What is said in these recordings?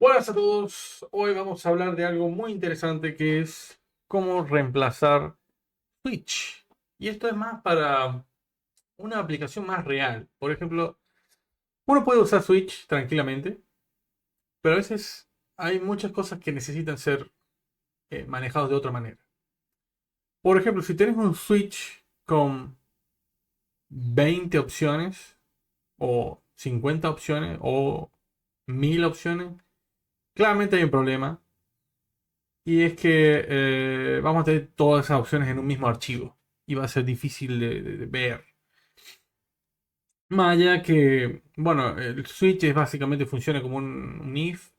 Buenas a todos, hoy vamos a hablar de algo muy interesante que es cómo reemplazar Switch. Y esto es más para una aplicación más real. Por ejemplo, uno puede usar Switch tranquilamente, pero a veces hay muchas cosas que necesitan ser manejados de otra manera. Por ejemplo, si tienes un Switch con 20 opciones o 50 opciones o 1000 opciones, claramente hay un problema. Y es que vamos a tener todas esas opciones en un mismo archivo. Y va a ser difícil de ver. Más allá que, bueno, el switch es básicamente funciona como un if.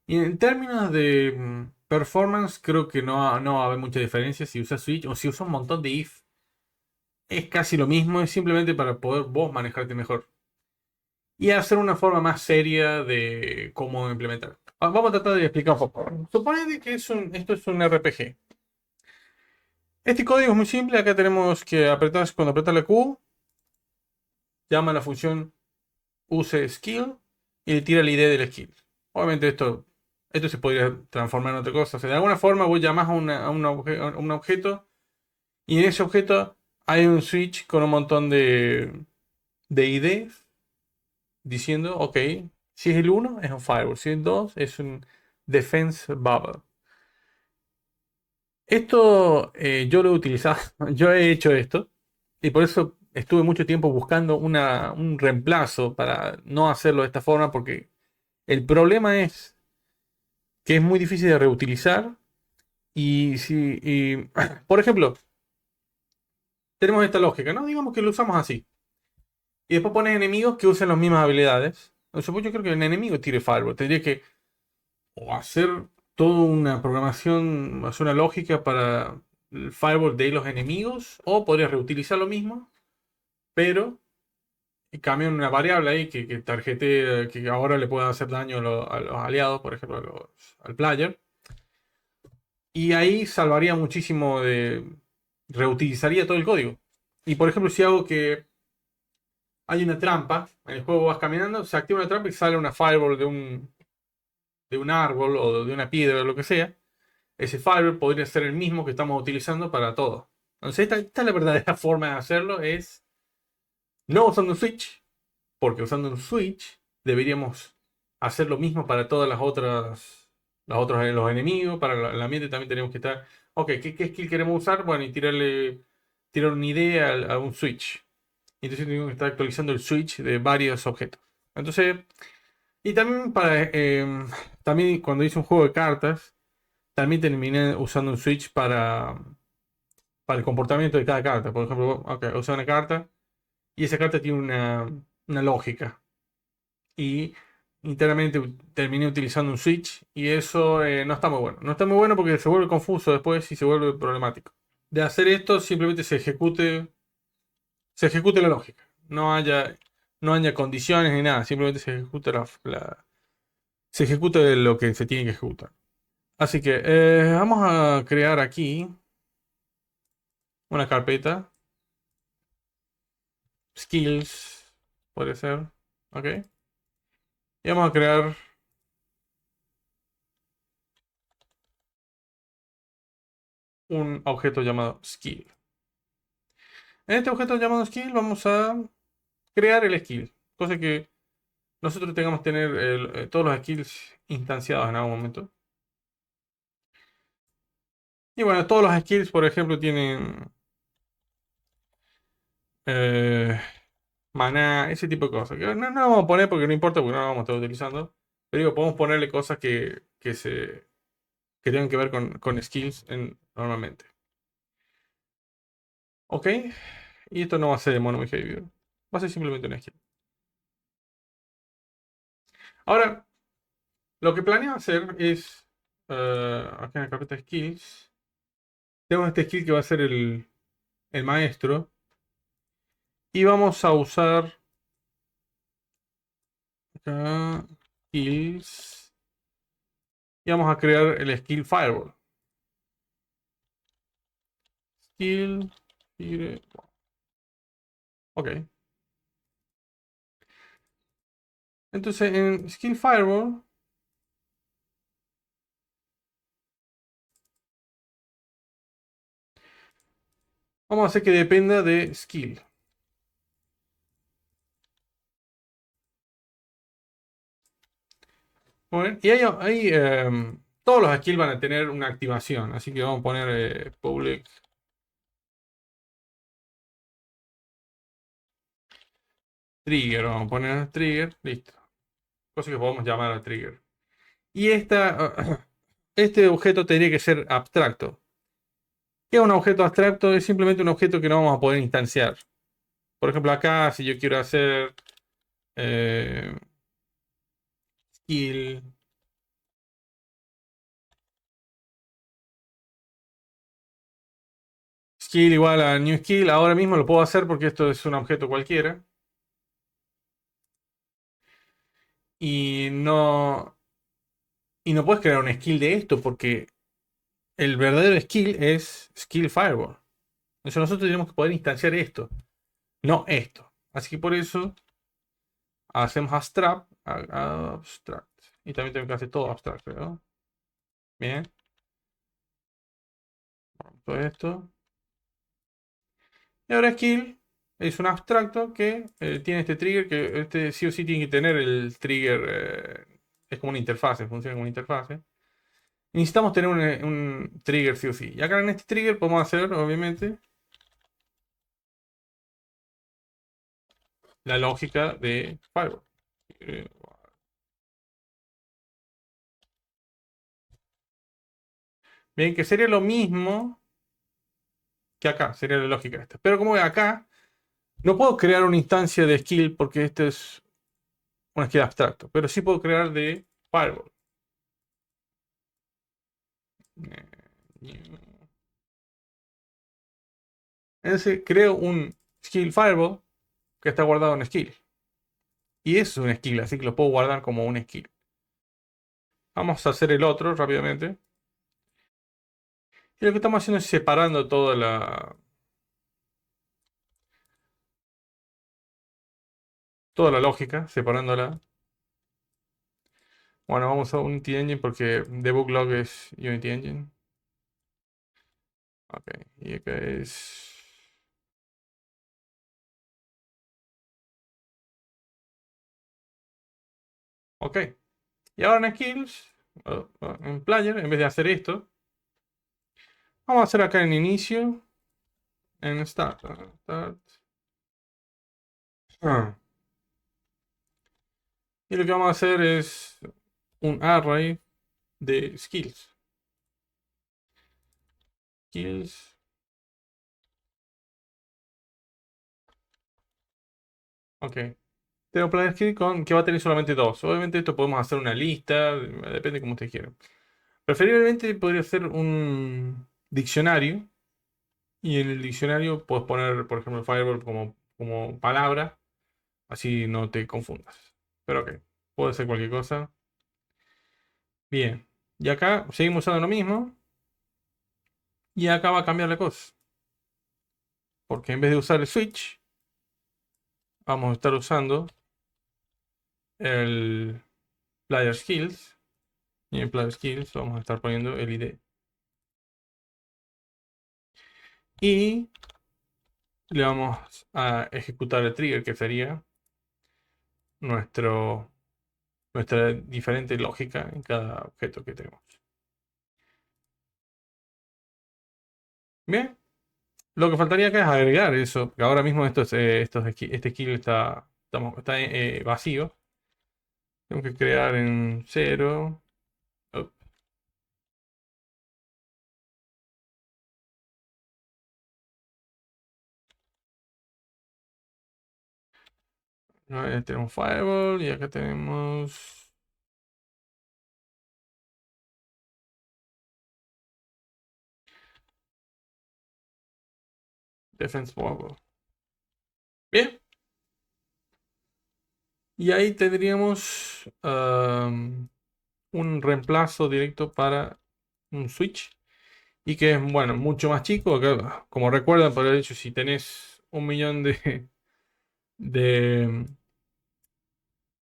Y en términos de performance, creo que no va a haber mucha diferencia si usas switch o si usas un montón de if. Es casi lo mismo, es simplemente para poder vos manejarte mejor. Y hacer una forma más seria de cómo implementar. Vamos a tratar de explicar un poco. Supone que esto es un RPG. Este código es muy simple. Acá tenemos que apretar, cuando apretas la Q, llama a la función use skill y le tira la idea del skill. Obviamente esto se podría transformar en otra cosa. O sea, de alguna forma vos llamás a un objeto y en ese objeto hay un switch con un montón de IDs diciendo, ok, si es el uno es un firewall, si es el 2 es un defense bubble. Esto yo lo he utilizado, yo he hecho esto y por eso estuve mucho tiempo buscando un reemplazo para no hacerlo de esta forma porque el problema es que es muy difícil de reutilizar por ejemplo, tenemos esta lógica, ¿no? Digamos que lo usamos así y después pones enemigos que usen las mismas habilidades. O sea, pues yo creo que el enemigo tire firewall, tendría que o hacer toda una programación, hacer una lógica para el firewall de los enemigos o podrías reutilizar lo mismo pero cambian una variable ahí que tarjete, que ahora le pueda hacer daño a los aliados, por ejemplo, al player. Y ahí salvaría muchísimo reutilizaría todo el código. Y por ejemplo, si hago que hay una trampa, en el juego vas caminando, se activa una trampa y sale una firewall de un árbol o de una piedra o lo que sea, ese firewall podría ser el mismo que estamos utilizando para todo. Entonces, esta es la verdadera forma de hacerlo, es no usando un switch, porque usando un switch deberíamos hacer lo mismo para todas los enemigos, para el ambiente también tenemos que estar, ok, ¿qué skill queremos usar? Bueno, y tirar una idea a un switch. Y entonces tenemos que estar actualizando el switch de varios objetos. Entonces, y también también cuando hice un juego de cartas, también terminé usando un switch para el comportamiento de cada carta. Por ejemplo, ok, usé una carta y esa carta tiene una lógica y internamente terminé utilizando un switch y eso no está muy bueno. No está muy bueno porque se vuelve confuso después y se vuelve problemático. De hacer esto simplemente se ejecute la lógica. No haya condiciones ni nada. Simplemente se ejecuta se ejecuta lo que se tiene que ejecutar. Así que vamos a crear aquí una carpeta. Skills. Puede ser. Ok. Y vamos a crear un objeto llamado skill. En este objeto llamado skill vamos a crear el skill. Cosa que nosotros tengamos que tener todos los skills instanciados en algún momento. Y bueno, todos los skills, por ejemplo, tienen eh, maná, ese tipo de cosas. Que no vamos a poner porque no importa, porque no lo vamos a estar utilizando. Pero digo, podemos ponerle cosas que tengan que ver con skills normalmente. Ok, y esto no va a ser de mono behavior. Va a ser simplemente un skill. Ahora, lo que planeo hacer es, acá en la carpeta skills, tengo este skill que va a ser el maestro. Y vamos a usar acá skills. Y vamos a crear el skill firewall. Skill. Ok. Entonces en skill firewall Vamos a hacer que dependa de skill. Bueno, y todos los skills van a tener una activación. Así que vamos a poner public trigger. Vamos a poner trigger. Listo. Cosa que podemos llamar a trigger. Y este objeto tendría que ser abstracto. ¿Qué es un objeto abstracto? Es simplemente un objeto que no vamos a poder instanciar. Por ejemplo, acá, si yo quiero hacer eh, skill, skill igual a new skill, ahora mismo lo puedo hacer porque esto es un objeto cualquiera. Y y no puedes crear un skill de esto porque el verdadero skill es skill fireball. Entonces nosotros tenemos que poder instanciar esto, no esto. Así que por eso hacemos abstract. Y también tengo que hacer todo abstract, ¿no? Bien. Todo esto. Y ahora skill es un abstracto que tiene este trigger, que este sí o sí tiene que tener el trigger, es como una interfase, funciona como una interfase. Necesitamos tener un trigger sí o sí. Y acá en este trigger podemos hacer, obviamente, la lógica de Firewall. Eh, Bien, que sería lo mismo que acá, sería la lógica esta. Pero como acá, no puedo crear una instancia de skill porque este es un skill abstracto, pero sí puedo crear de Firewall. Entonces creo un skill Firewall que está guardado en skill. Y eso es un skill, así que lo puedo guardar como un skill. Vamos a hacer el otro rápidamente. Y lo que estamos haciendo es separando toda la lógica, separándola. Bueno, vamos a Unity Engine porque debug log es Unity Engine. Ok, y acá es... Ok, y ahora en Skills, en Player, en vez de hacer esto, vamos a hacer acá en Inicio, en Start. Ah. Y lo que vamos a hacer es un array de skills. Skills. Ok. Tengo plan skill con que va a tener solamente dos. Obviamente esto podemos hacer una lista, depende como ustedes quieran. Preferiblemente podría ser un diccionario. Y en el diccionario puedes poner, por ejemplo, Fireball como palabra. Así no te confundas. Pero ok, puede ser cualquier cosa. Bien. Y acá seguimos usando lo mismo. Y acá va a cambiar la cosa. Porque en vez de usar el switch, vamos a estar usando el player skills. Y en player skills vamos a estar poniendo el ID. Y le vamos a ejecutar el trigger, que sería nuestro, nuestra diferente lógica en cada objeto que tenemos. Bien. Lo que faltaría acá es agregar eso, porque ahora mismo este skill está vacío. Tengo que crear en cero. Oh, no, tenemos Fireball y acá tenemos Defense Bubble. Bien, y ahí tendríamos un reemplazo directo para un switch. Y que es, bueno, mucho más chico. Como recuerdan, por el hecho, si tenés 1 millón de,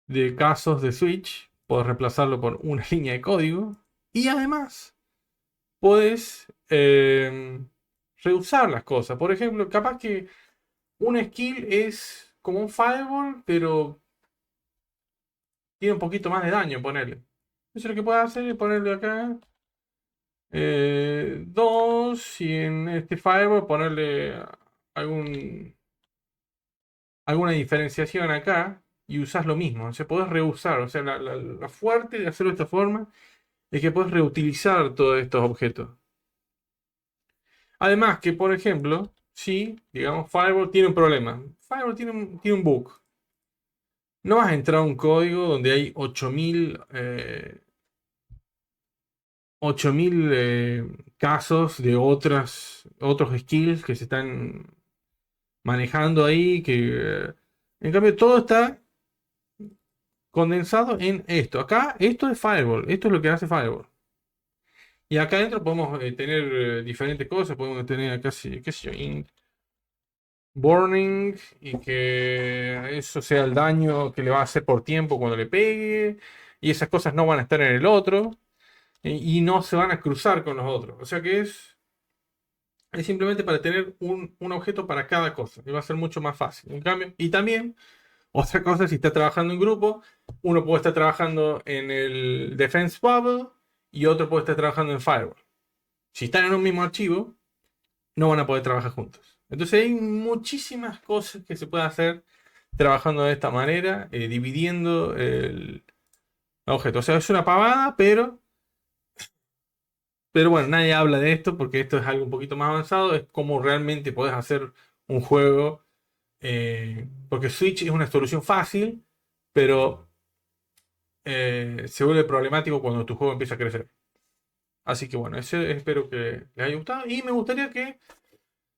de casos de switch, puedes reemplazarlo por una línea de código. Y además, puedes reusar las cosas. Por ejemplo, capaz que un skill es como un fireball, pero tiene un poquito más de daño, ponerle. Eso lo que puedes hacer es ponerle acá 2 y en este fireball ponerle algún, alguna diferenciación acá y usás lo mismo. O sea, podés reusar. O sea, la fuerte de hacerlo de esta forma es que podés reutilizar todos estos objetos. Además que, por ejemplo, si, digamos, Fireball tiene un problema. Fireball tiene un bug. No vas a entrar a un código donde hay 8000 casos de otros skills que se están manejando ahí. En cambio, todo está condensado en esto. Acá, esto es Fireball. Esto es lo que hace Fireball. Y acá adentro podemos tener diferentes cosas. Podemos tener acá, qué sé yo, burning y que eso sea el daño que le va a hacer por tiempo cuando le pegue. Y esas cosas no van a estar en el otro. Y no se van a cruzar con los otros. O sea que es simplemente para tener un objeto para cada cosa. Y va a ser mucho más fácil. En cambio, y también, otra cosa, si está trabajando en grupo, uno puede estar trabajando en el Defense Bubble y otro puede estar trabajando en Firewall. Si están en un mismo archivo, no van a poder trabajar juntos. Entonces hay muchísimas cosas que se puede hacer trabajando de esta manera, dividiendo el objeto. O sea, es una pavada, pero bueno, nadie habla de esto porque esto es algo un poquito más avanzado. Es como realmente podés hacer un juego. Porque Switch es una solución fácil, pero se vuelve problemático cuando tu juego empieza a crecer. Así que bueno, espero que les haya gustado. Y me gustaría que,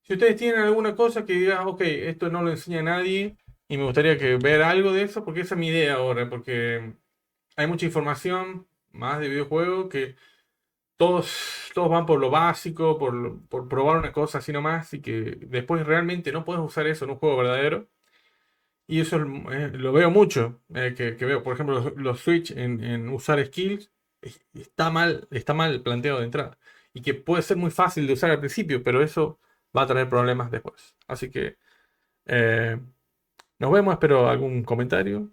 si ustedes tienen alguna cosa que digan, ok, esto no lo enseña a nadie, y me gustaría que ver algo de eso, porque esa es mi idea ahora, porque hay mucha información más de videojuegos que todos van por lo básico, por probar una cosa así nomás, y que después realmente no puedes usar eso en un juego verdadero. Y eso lo veo mucho, que veo, por ejemplo, los Switch en usar skills, está mal planteado de entrada. Y que puede ser muy fácil de usar al principio, pero eso va a traer problemas después. Así que eh, nos vemos, espero algún comentario.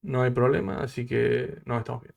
No hay problema, así que nos estamos viendo.